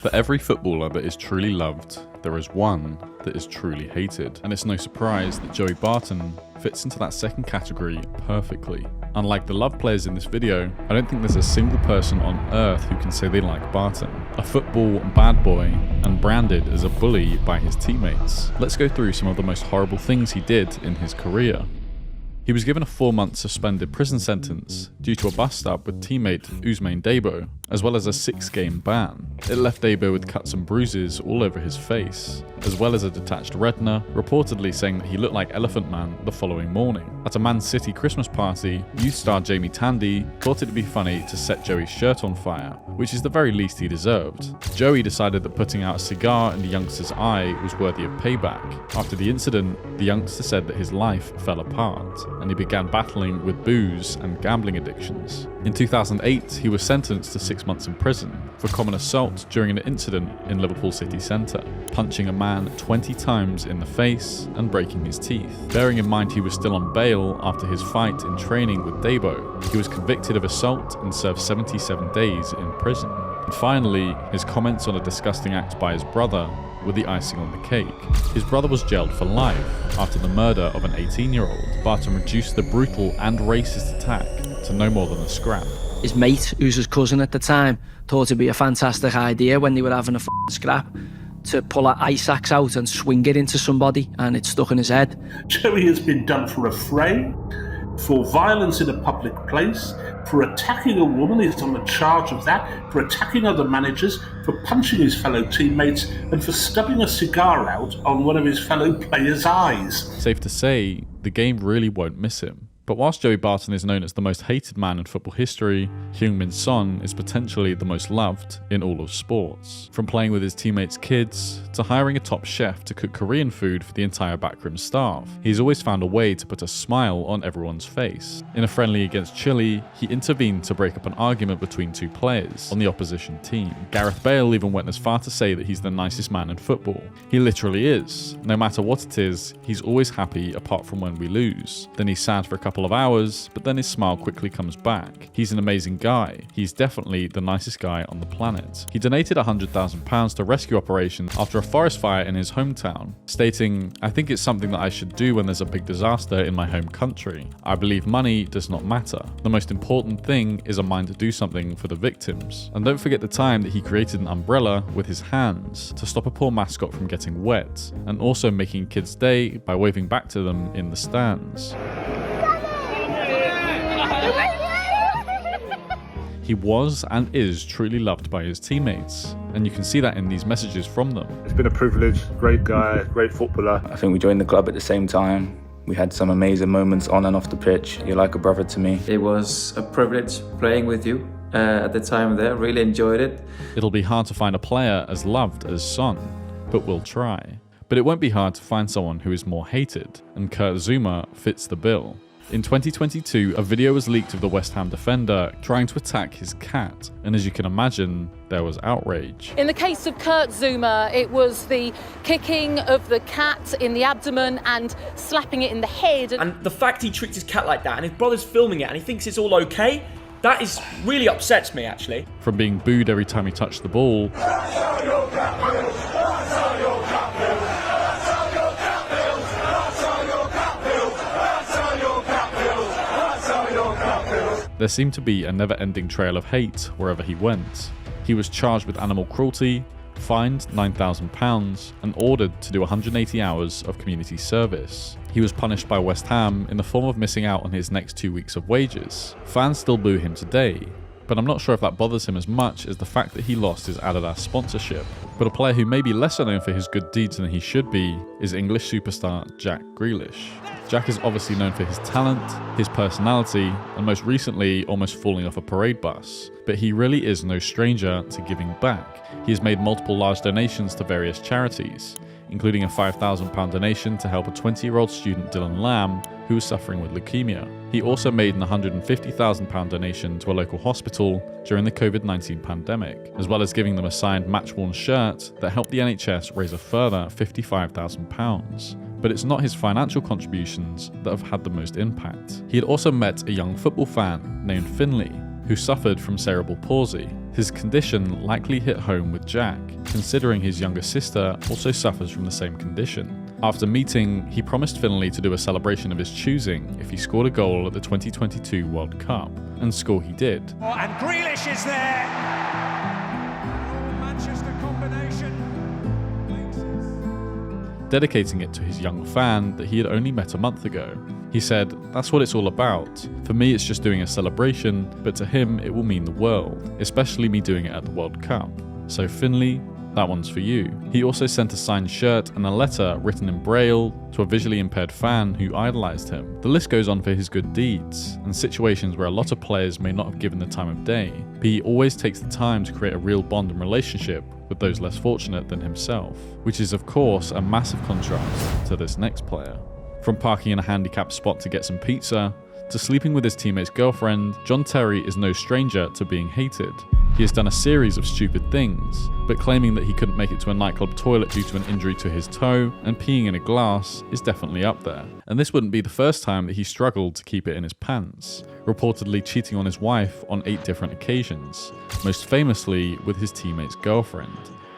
For every footballer that is truly loved, there is one that is truly hated. And it's no surprise that Joey Barton fits into that second category perfectly. Unlike the love players in this video, I don't think there's a single person on earth who can say they like Barton. A football bad boy and branded as a bully by his teammates. Let's go through some of the most horrible things he did in his career. He was given a 4-month suspended prison sentence due to a bust-up with teammate Ousmane Diouf, as well as a 6-game ban. It left Diouf with cuts and bruises all over his face, as well as a detached retina, reportedly saying that he looked like Elephant Man the following morning. At a Man City Christmas party, youth star Jamie Tandy thought it'd be funny to set Joey's shirt on fire, which is the very least he deserved. Joey decided that putting out a cigar in the youngster's eye was worthy of payback. After the incident, the youngster said that his life fell apart, and he began battling with booze and gambling addictions. In 2008, he was sentenced to 6 months in prison for common assault during an incident in Liverpool city centre, punching a man 20 times in the face and breaking his teeth. Bearing in mind he was still on bail after his fight in training with Diouf, he was convicted of assault and served 77 days in prison. And finally, his comments on a disgusting act by his brother were the icing on the cake. His brother was jailed for life after the murder of an 18-year-old. Barton reduced the brutal and racist attack to no more than a scrap. His mate, who's his cousin at the time, thought it'd be a fantastic idea when they were having a scrap to pull an ice axe out and swing it into somebody, and it stuck in his head. Joey has been done for a fray, for violence in a public place, for attacking a woman, he's on the charge of that, for attacking other managers, for punching his fellow teammates, and for stubbing a cigar out on one of his fellow players' eyes. Safe to say, the game really won't miss him. But whilst Joey Barton is known as the most hated man in football history, Heung-min Son is potentially the most loved in all of sports. From playing with his teammates' kids, to hiring a top chef to cook Korean food for the entire backroom staff, he's always found a way to put a smile on everyone's face. In a friendly against Chile, he intervened to break up an argument between two players on the opposition team. Gareth Bale even went as far to say that he's the nicest man in football. He literally is. No matter what it is, he's always happy apart from when we lose. Then he's sad for a couple of hours, but then his smile quickly comes back. He's an amazing guy. He's definitely the nicest guy on the planet. He donated £100,000 to rescue operations after a forest fire in his hometown, stating, "I think it's something that I should do when there's a big disaster in my home country. I believe money does not matter. The most important thing is a mind to do something for the victims." And don't forget the time that he created an umbrella with his hands to stop a poor mascot from getting wet, and also making kids' day by waving back to them in the stands. He was and is truly loved by his teammates, and you can see that in these messages from them. It's been a privilege, great guy, great footballer. I think we joined the club at the same time. We had some amazing moments on and off the pitch. You're like a brother to me. It was a privilege playing with you at the time there, really enjoyed it. It'll be hard to find a player as loved as Son, but we'll try. But it won't be hard to find someone who is more hated, and Kurt Zouma fits the bill. In 2022, a video was leaked of the West Ham defender trying to attack his cat, and as you can imagine, there was outrage. In the case of Kurt Zouma, it was the kicking of the cat in the abdomen and slapping it in the head. And the fact he treats his cat like that, and his brother's filming it, and he thinks it's all okay, that is really upsets me, actually. From being booed every time he touched the ball, there seemed to be a never-ending trail of hate wherever he went. He was charged with animal cruelty, fined £9,000, and ordered to do 180 hours of community service. He was punished by West Ham in the form of missing out on his next 2 weeks of wages. Fans still boo him today, but I'm not sure if that bothers him as much as the fact that he lost his Adidas sponsorship. But a player who may be lesser known for his good deeds than he should be is English superstar Jack Grealish. Jack is obviously known for his talent, his personality, and most recently almost falling off a parade bus. But he really is no stranger to giving back. He has made multiple large donations to various charities, including a £5,000 donation to help a 20-year-old student, Dylan Lamb, who was suffering with leukemia. He also made an £150,000 donation to a local hospital during the COVID-19 pandemic, as well as giving them a signed match-worn shirt that helped the NHS raise a further £55,000. But it's not his financial contributions that have had the most impact. He had also met a young football fan named Finley, who suffered from cerebral palsy. His condition likely hit home with Jack, considering his younger sister also suffers from the same condition. After meeting, he promised Finlay to do a celebration of his choosing if he scored a goal at the 2022 World Cup, and score he did. And Grealish is there! Manchester combination. Dedicating it to his young fan that he had only met a month ago. He said, "That's what it's all about. For me it's just doing a celebration, but to him it will mean the world, especially me doing it at the World Cup. So Finlay, that one's for you." He also sent a signed shirt and a letter written in BRoll to a visually impaired fan who idolised him. The list goes on for his good deeds, and situations where a lot of players may not have given the time of day, but he always takes the time to create a real bond and relationship with those less fortunate than himself, which is of course a massive contrast to this next player. From parking in a handicapped spot to get some pizza, to sleeping with his teammate's girlfriend, John Terry is no stranger to being hated. He has done a series of stupid things, but claiming that he couldn't make it to a nightclub toilet due to an injury to his toe and peeing in a glass is definitely up there. And this wouldn't be the first time that he struggled to keep it in his pants, reportedly cheating on his wife on 8 different occasions, most famously with his teammate's girlfriend.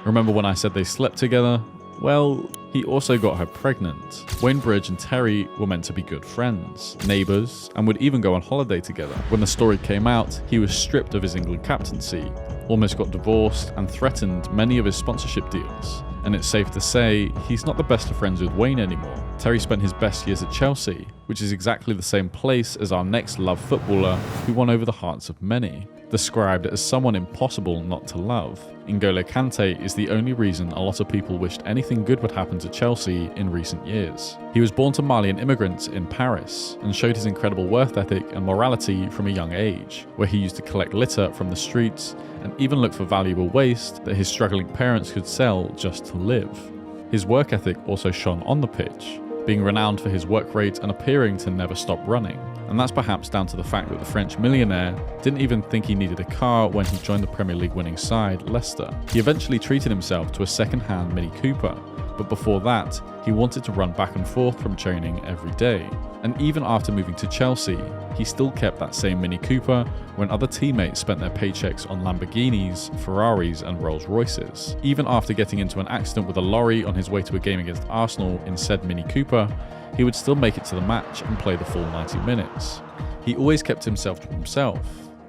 Remember when I said they slept together? Well, he also got her pregnant. Wayne Bridge and Terry were meant to be good friends, neighbours, and would even go on holiday together. When the story came out, he was stripped of his England captaincy, almost got divorced, and threatened many of his sponsorship deals. And it's safe to say, he's not the best of friends with Wayne anymore. Terry spent his best years at Chelsea, which is exactly the same place as our next love footballer who won over the hearts of many. Described as someone impossible not to love, N'Golo Kante is the only reason a lot of people wished anything good would happen to Chelsea in recent years. He was born to Malian immigrants in Paris and showed his incredible work ethic and morality from a young age, where he used to collect litter from the streets and even look for valuable waste that his struggling parents could sell just to live. His work ethic also shone on the pitch, being renowned for his work rate and appearing to never stop running. And that's perhaps down to the fact that the French millionaire didn't even think he needed a car when he joined the Premier League winning side, Leicester. He eventually treated himself to a second-hand Mini Cooper, but before that, he wanted to run back and forth from training every day. And even after moving to Chelsea, he still kept that same Mini Cooper when other teammates spent their paychecks on Lamborghinis, Ferraris and Rolls Royces. Even after getting into an accident with a lorry on his way to a game against Arsenal in said Mini Cooper, he would still make it to the match and play the full 90 minutes. He always kept himself to himself,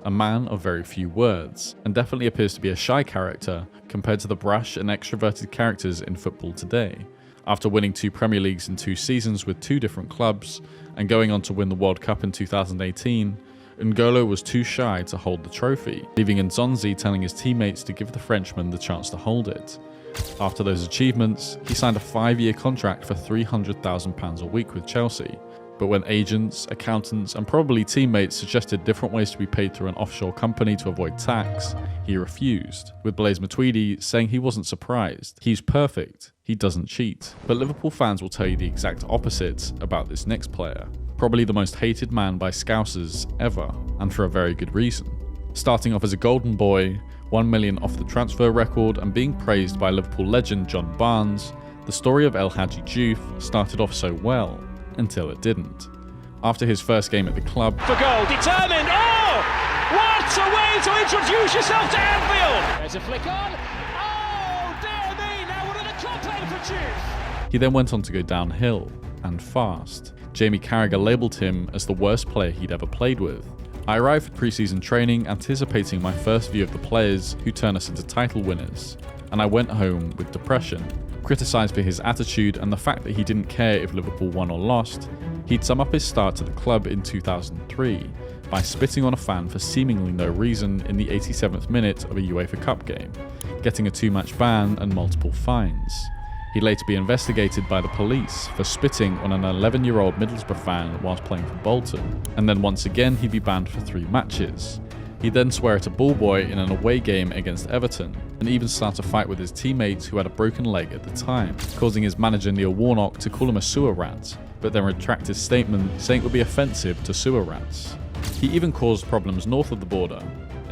a man of very few words, and definitely appears to be a shy character compared to the brash and extroverted characters in football today. After winning 2 Premier Leagues in 2 seasons with 2 different clubs, and going on to win the World Cup in 2018, N'Golo was too shy to hold the trophy, leaving Nzonzi telling his teammates to give the Frenchman the chance to hold it. After those achievements, he signed a 5-year contract for £300,000 a week with Chelsea, but when agents, accountants and probably teammates suggested different ways to be paid through an offshore company to avoid tax, he refused, with Blaise Matuidi saying he wasn't surprised. He's perfect, he doesn't cheat. But Liverpool fans will tell you the exact opposite about this next player. Probably the most hated man by Scousers ever, and for a very good reason. Starting off as a golden boy, 1 million off the transfer record and being praised by Liverpool legend John Barnes, the story of El Hadji Diouf started off so well, until it didn't. After his first game at the club, For goal, determined. Oh! What a way to introduce yourself to Anfield! There's a flick on. Oh, dear me, now we're in a top end for Diouf. he then went on to go downhill, and fast. Jamie Carragher labelled him as the worst player he'd ever played with. I arrived for pre-season training anticipating my first view of the players who turn us into title winners, and I went home with depression. Criticised for his attitude and the fact that he didn't care if Liverpool won or lost, he'd sum up his start to the club in 2003 by spitting on a fan for seemingly no reason in the 87th minute of a UEFA Cup game, getting a 2-match ban and multiple fines. He'd later be investigated by the police for spitting on an 11-year-old Middlesbrough fan whilst playing for Bolton, and then once again he'd be banned for 3 matches. He'd then swear at a ball boy in an away game against Everton, and even start a fight with his teammates who had a broken leg at the time, causing his manager Neil Warnock to call him a sewer rat, but then retract his statement saying it would be offensive to sewer rats. He even caused problems north of the border,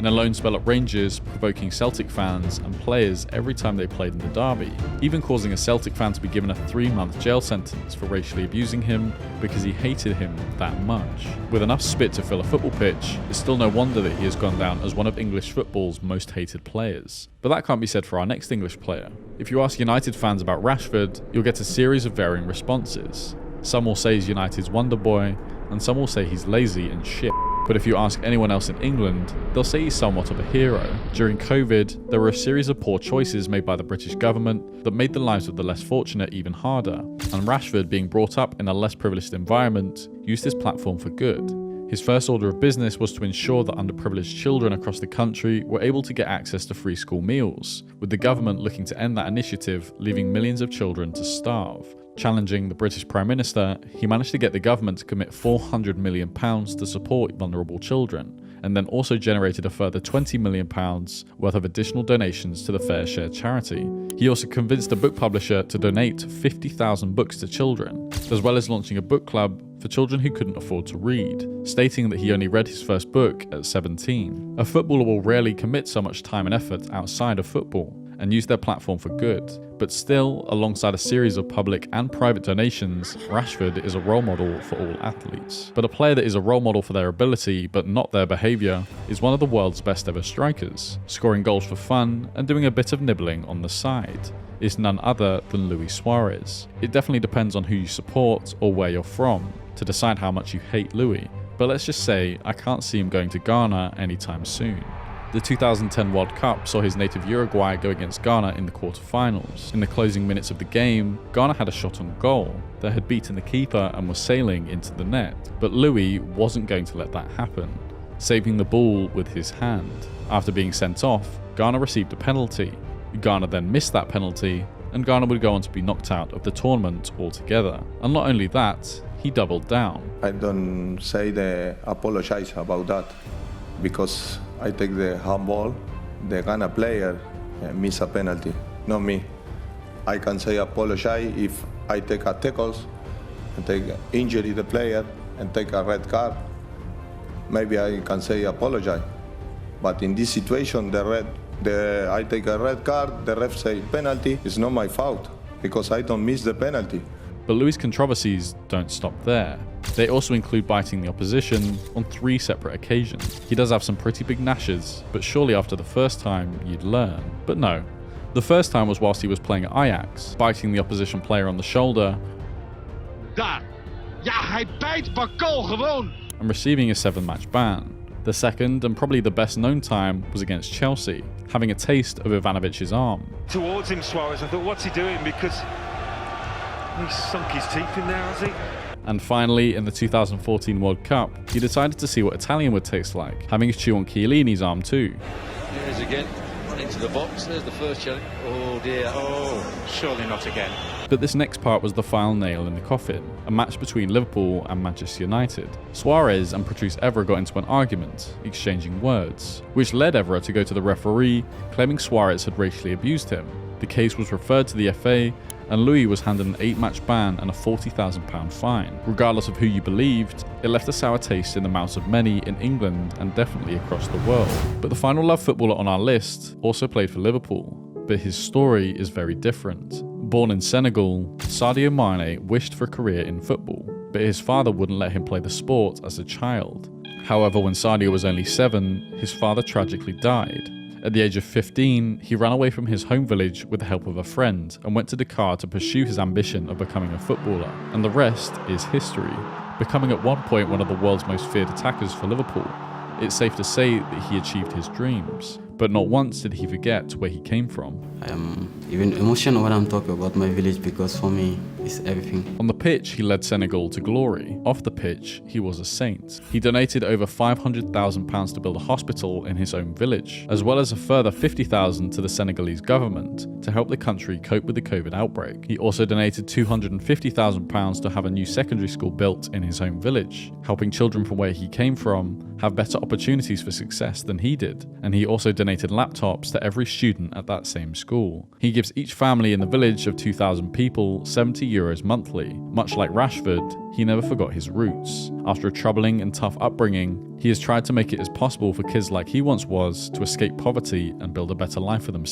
in a loan spell at Rangers, provoking Celtic fans and players every time they played in the derby, even causing a Celtic fan to be given a 3-month jail sentence for racially abusing him because he hated him that much. With enough spit to fill a football pitch, it's still no wonder that he has gone down as one of English football's most hated players. But that can't be said for our next English player. If you ask United fans about Rashford, you'll get a series of varying responses. Some will say he's United's wonder boy, and some will say he's lazy and shit. But if you ask anyone else in England, they'll say he's somewhat of a hero. During COVID, there were a series of poor choices made by the British government that made the lives of the less fortunate even harder, and Rashford, being brought up in a less privileged environment, used his platform for good. His first order of business was to ensure that underprivileged children across the country were able to get access to free school meals, with the government looking to end that initiative, leaving millions of children to starve. Challenging the British Prime Minister, he managed to get the government to commit £400 million to support vulnerable children, and then also generated a further £20 million worth of additional donations to the Fair Share charity. He also convinced a book publisher to donate 50,000 books to children, as well as launching a book club for children who couldn't afford to read, stating that he only read his first book at 17. A footballer will rarely commit so much time and effort outside of football and use their platform for good. But still, alongside a series of public and private donations, Rashford is a role model for all athletes. But a player that is a role model for their ability, but not their behaviour, is one of the world's best ever strikers, scoring goals for fun and doing a bit of nibbling on the side. Is none other than Luis Suarez. It definitely depends on who you support or where you're from to decide how much you hate Louis, but let's just say I can't see him going to Ghana anytime soon. The 2010 World Cup saw his native Uruguay go against Ghana in the quarterfinals. In the closing minutes of the game, Ghana had a shot on goal that had beaten the keeper and was sailing into the net, but Louis wasn't going to let that happen, saving the ball with his hand. After being sent off, Ghana received a penalty. Ghana then missed that penalty, and Ghana would go on to be knocked out of the tournament altogether. And not only that, he doubled down. I don't say the apologize about that, because I take the handball, the Ghana player miss a penalty, not me. I can say apologize if I take a tackles and take injury the player and take a red card. Maybe I can say apologize. But in this situation, I take a red card, the ref say penalty, it's not my fault because I don't miss the penalty. But Louis' controversies don't stop there. They also include biting the opposition on 3 separate occasions. He does have some pretty big gnashes, but surely after the first time you'd learn. But no. The first time was whilst he was playing at Ajax, biting the opposition player on the shoulder. Daar. Ja, hij bijt Bakal gewoon. And receiving a 7-match ban. The second, and probably the best known time, was against Chelsea, having a taste of Ivanovic's arm. Towards him, Suarez, I thought, what's he doing? Because he's sunk his teeth in there, has he? And finally, in the 2014 World Cup, he decided to see what Italian would taste like, having a chew on Chiellini's arm too. Here he is again, running to the box, there's the first challenge. Oh dear. Oh, surely not again. But this next part was the final nail in the coffin, a match between Liverpool and Manchester United. Suarez and Patrice Evra got into an argument, exchanging words, which led Evra to go to the referee, claiming Suarez had racially abused him. The case was referred to the FA, and Louis was handed an 8-match ban and a £40,000 fine. Regardless of who you believed, it left a sour taste in the mouths of many in England and definitely across the world. But the final love footballer on our list also played for Liverpool, but his story is very different. Born in Senegal, Sadio Mane wished for a career in football, but his father wouldn't let him play the sport as a child. However, when Sadio was only 7, his father tragically died. At the age of 15, he ran away from his home village with the help of a friend and went to Dakar to pursue his ambition of becoming a footballer. And the rest is history, becoming at one point one of the world's most feared attackers for Liverpool. It's safe to say that he achieved his dreams, but not once did he forget where he came from. I am even emotional when I'm talking about my village because for me, it's everything. On the pitch, he led Senegal to glory. Off the pitch, he was a saint. He donated over £500,000 to build a hospital in his own village, as well as a further £50,000 to the Senegalese government to help the country cope with the COVID outbreak. He also donated £250,000 to have a new secondary school built in his home village, helping children from where he came from have better opportunities for success than he did. And he also donated laptops to every student at that same school. He gives each family in the village of 2,000 people €70 euros monthly. Much like Rashford, he never forgot his roots. After a troubling and tough upbringing, he has tried to make it as possible for kids like he once was to escape poverty and build a better life for themselves.